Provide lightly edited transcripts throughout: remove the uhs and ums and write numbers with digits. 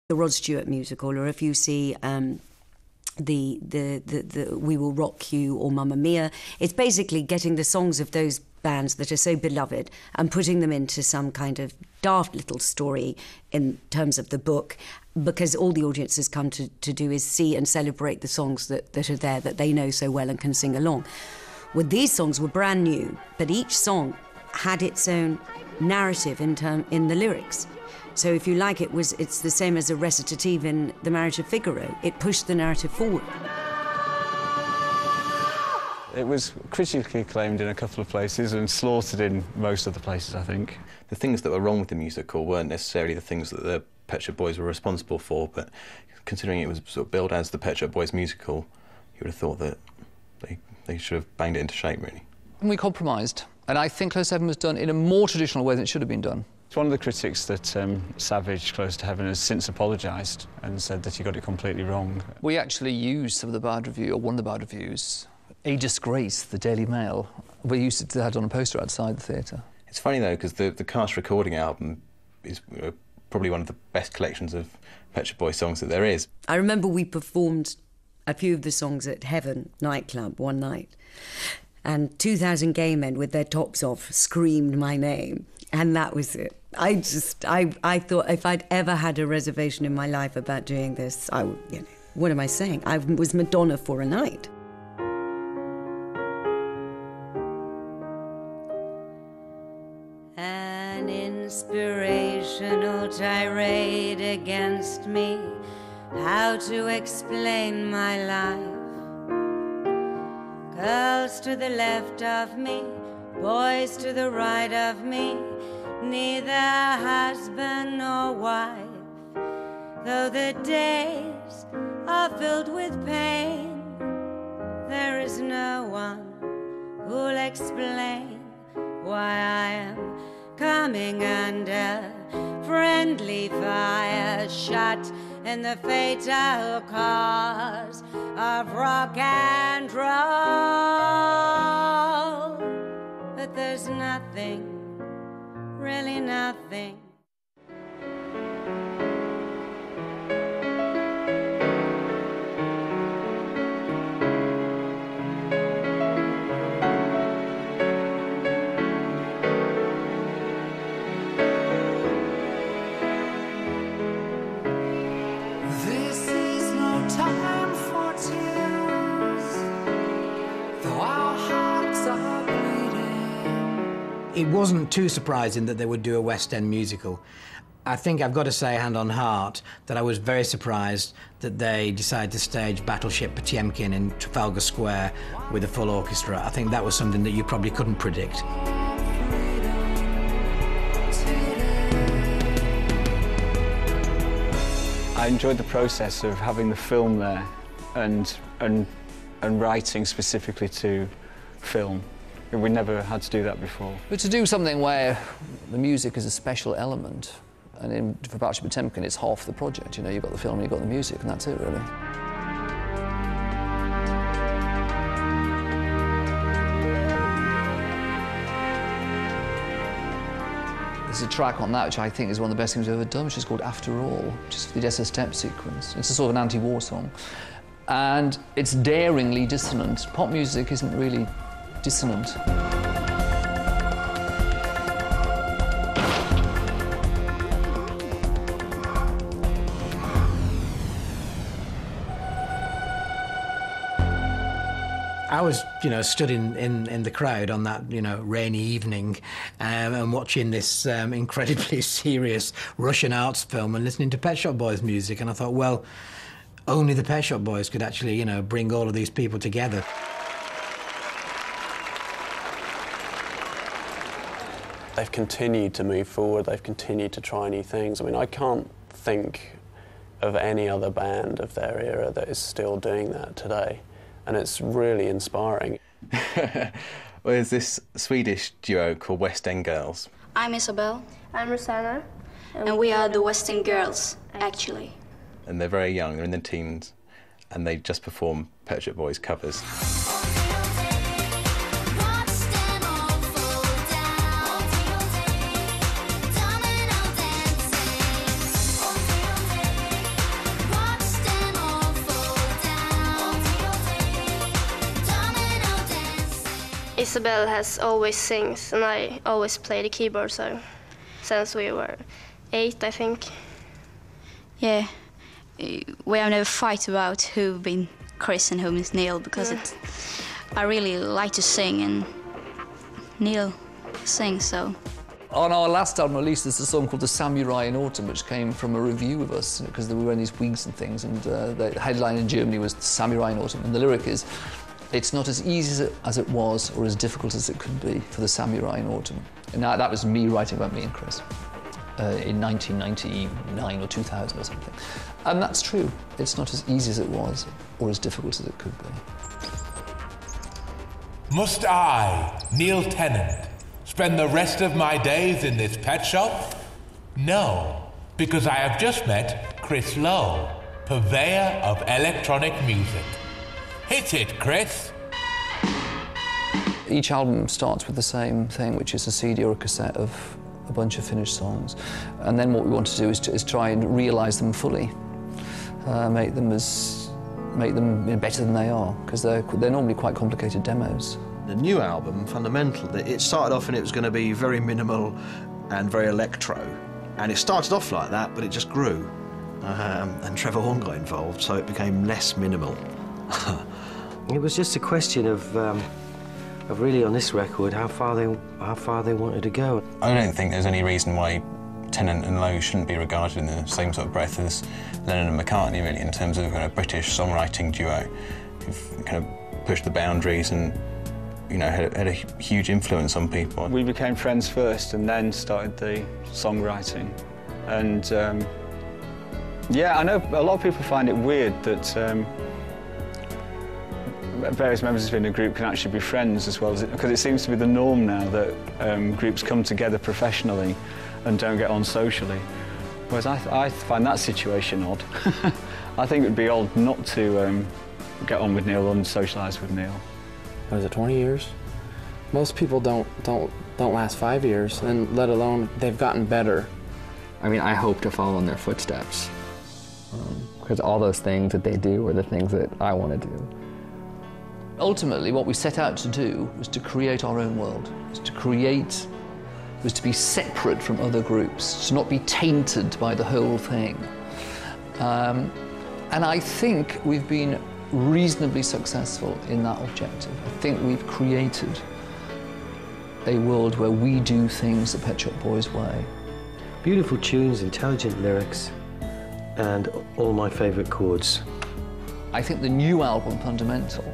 the Rod Stewart musical, or if you see the We Will Rock You or Mamma Mia, it's basically getting the songs of those bands that are so beloved and putting them into some kind of daft little story in terms of the book, because all the audience has come to do is see and celebrate the songs that are there, that they know so well and can sing along. Well, these songs were brand new, but each song had its own narrative in the lyrics. So if you like, it's the same as a recitative in The Marriage of Figaro. It pushed the narrative forward. It was critically acclaimed in a couple of places and slaughtered in most other places, I think. The things that were wrong with the musical weren't necessarily the things that the Pet Shop Boys were responsible for, but considering it was sort of billed as the Pet Shop Boys musical, you would have thought that they should have banged it into shape, really. And we compromised, and I think Close to Heaven was done in a more traditional way than it should have been done. It's one of the critics that Savage, Close to Heaven, has since apologised and said that he got it completely wrong. We actually used some of the bad review, or one of the bad reviews. A disgrace, the Daily Mail. We used it to have on a poster outside the theatre. It's funny, though, because the cast recording album is probably one of the best collections of Pet Shop Boys songs that there is. I remember we performed a few of the songs at Heaven nightclub one night, and 2,000 gay men with their tops off screamed my name, and that was it. I thought if I'd ever had a reservation in my life about doing this, what am I saying? I was Madonna for a night. An inspirational tirade against me, how to explain my life. Girls to the left of me, boys to the right of me, neither husband nor wife. Though the days are filled with pain, there is no one who'll explain why I am coming under friendly fire, shot in the fatal cause of rock and roll. But there's nothing, really nothing. It wasn't too surprising that they would do a West End musical. I think I've got to say, hand on heart, that I was very surprised that they decided to stage Battleship Potemkin in Trafalgar Square with a full orchestra. I think that was something that you probably couldn't predict. I enjoyed the process of having the film there and writing specifically to film. We never had to do that before. But to do something where the music is a special element, and for Battleship Potemkin, it's half the project. You know, you've got the film and you've got the music, and that's it, really. There's a track on that which I think is one of the best things we've ever done, which is called After All, which is the Odessa Step sequence. It's a sort of an anti-war song. And it's daringly dissonant. Pop music isn't really dissonant. I was, stood in the crowd on that, rainy evening and watching this incredibly serious Russian arts film and listening to Pet Shop Boys music, and I thought, well, only the Pet Shop Boys could actually, bring all of these people together. They've continued to move forward, they've continued to try new things. I mean, I can't think of any other band of their era that is still doing that today, and it's really inspiring. Well, there's this Swedish duo called West End Girls. I'm Isabel. I'm Rosanna. And we are the West End Girls, actually. And they're very young, they're in their teens, and they just perform Pet Shop Boys covers. Isabel has always sings, and I always play the keyboard, so since we were 8, I think. Yeah, we have never fight about who been Chris and who is Neil, because I really like to sing, and Neil sings, so. On our last album release, there's a song called The Samurai in Autumn, which came from a review of us, because we were wearing these wigs and things, and the headline in Germany was The Samurai in Autumn, and the lyric is, "It's not as easy as it was, or as difficult as it could be for the samurai in autumn." And that was me writing about me and Chris in 1999 or 2000 or something. And that's true. It's not as easy as it was, or as difficult as it could be. Must I, Neil Tennant, spend the rest of my days in this pet shop? No, because I have just met Chris Lowe, purveyor of electronic music. Hit it, Chris. Each album starts with the same thing, which is a CD or a cassette of a bunch of finished songs. And then what we want to do is try and realise them fully, make them better than they are, because they're normally quite complicated demos. The new album, Fundamental, it started off and it was going to be very minimal and very electro. And it started off like that, but it just grew. And Trevor Horn got involved, so it became less minimal. It was just a question of really on this record how far they wanted to go. I don't think there's any reason why Tennant and Lowe shouldn't be regarded in the same sort of breath as Lennon and McCartney, really, in terms of a kind of British songwriting duo who've kind of pushed the boundaries and, you know, had a huge influence on people. We became friends first and then started the songwriting. And yeah, I know a lot of people find it weird that various members in a group can actually be friends as well, because it seems to be the norm now that groups come together professionally and don't get on socially. Whereas I find that situation odd. I think it would be odd not to get on with Neil and socialise with Neil. Was it 20 years? Most people don't last 5 years, and let alone they've gotten better. I mean, I hope to follow in their footsteps, because all those things that they do are the things that I want to do. Ultimately, what we set out to do was to create our own world, was to be separate from other groups, to not be tainted by the whole thing. And I think we've been reasonably successful in that objective. I think we've created a world where we do things the Pet Shop Boys way. Beautiful tunes, intelligent lyrics, and all my favourite chords. I think the new album, Fundamental,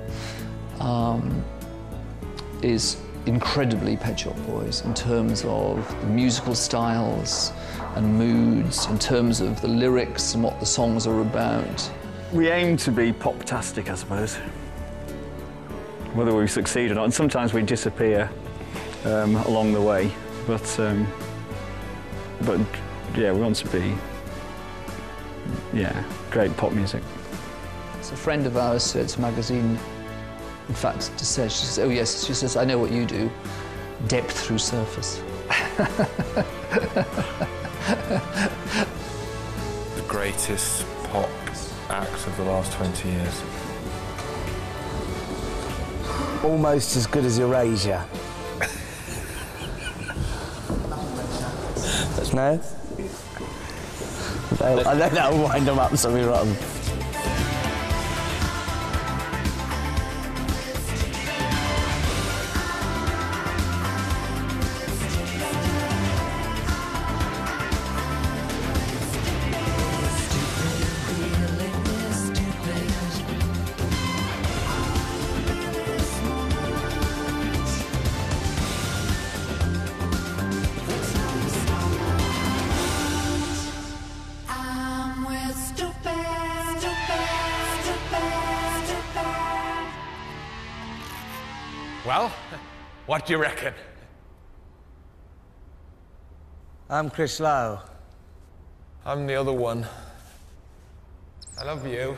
is incredibly Pet Shop Boys in terms of the musical styles and moods, in terms of the lyrics and what the songs are about. We aim to be pop-tastic, I suppose, whether we succeed or not. And sometimes we disappear along the way, but yeah, we want to be, yeah, great pop music. It's a friend of ours said to a magazine, in fact, she says, oh yes, she says, I know what you do, depth through surface. The greatest pop act of the last 20 years. Almost as good as Erasure. No? I know that'll wind them up something wrong. Well, what do you reckon? I'm Chris Lowe. I'm the other one. I love you.